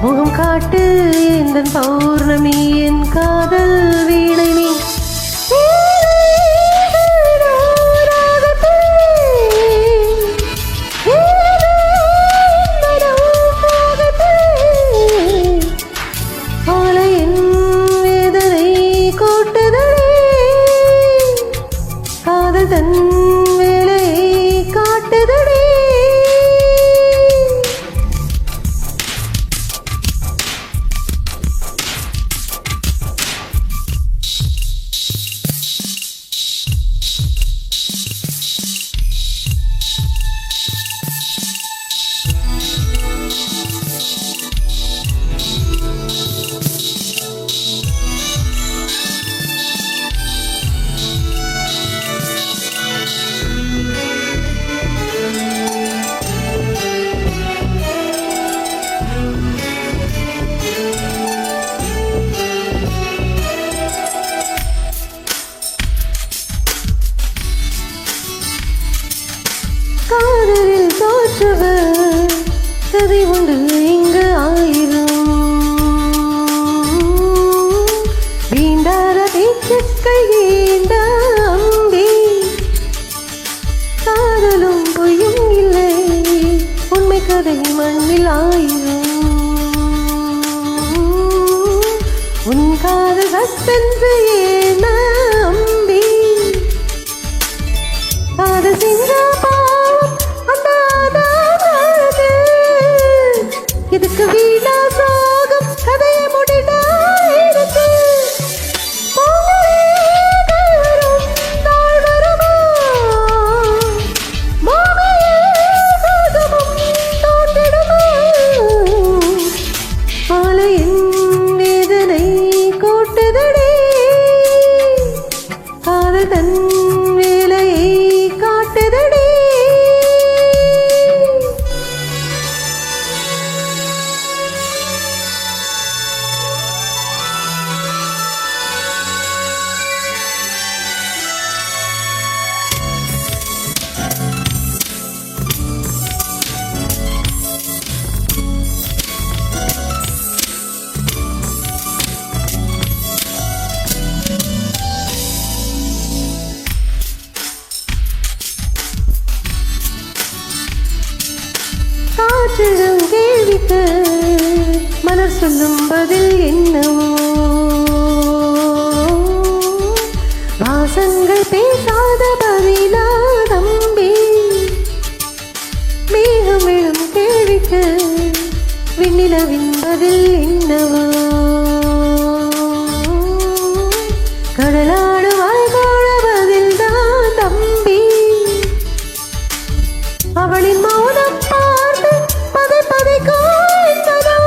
முகம் காட்டு எந்தன் பௌர்ணமி என் காதல் வீணை நீ தன் வேலையை காட்டுதடி காதலில் தோற்றவர் கதை உண்டு இங்கு ஆயிரம் வீண்டார பேச்சுக்கள் ஏண்ட அம்பி காதலும் பொய்யும் இல்லை உண்மை கதை மண்ணில் ஆயிரம் உன் காதல் சத்தென்று ஏன அம்பி காதல் செஞ்ச இதுக்கு வீணா சோகம் கதையை முடிடா இருக்கு வேதனை கோட்டுதடி காதல் தன் வேலையை காட்டுதடி காற்றிடும் கேள்விக்கு மலர் சொல்லும் பதில் என்னவோ வாசங்கள் பேசாத பதிலா தம்பி மேகம் விழும் கேள்விக்கு விண்ணிலவின் பதில் என்னவோ கடலாடு வாழ்கோள பதில் தான் தம்பி அவளின் மௌனம் பார்த்து பதை பதைக்காய்ந்ததோ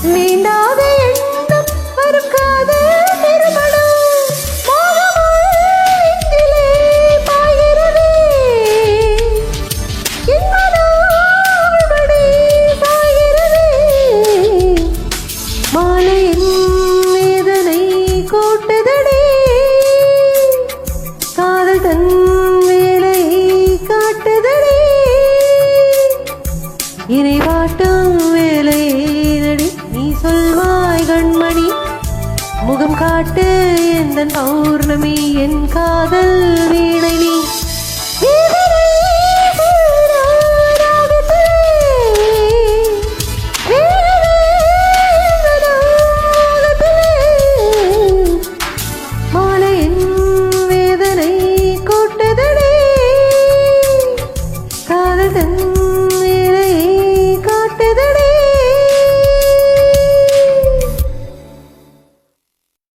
நீண்டாத எண்ணம் மறுக்காத திருமணம் மோகமாயிலே பாய்கிறதே என் மனோள்படி சாய்கிறதே மாலையின் வேதனை கோட்டுதடி காதல் தன் இறைவாட்டும் வேலையேனடி நீ சொல்வாய் கண்மணி முகம் காட்டு எந்தன் பௌர்ணமி என் காதல் வீணை நீ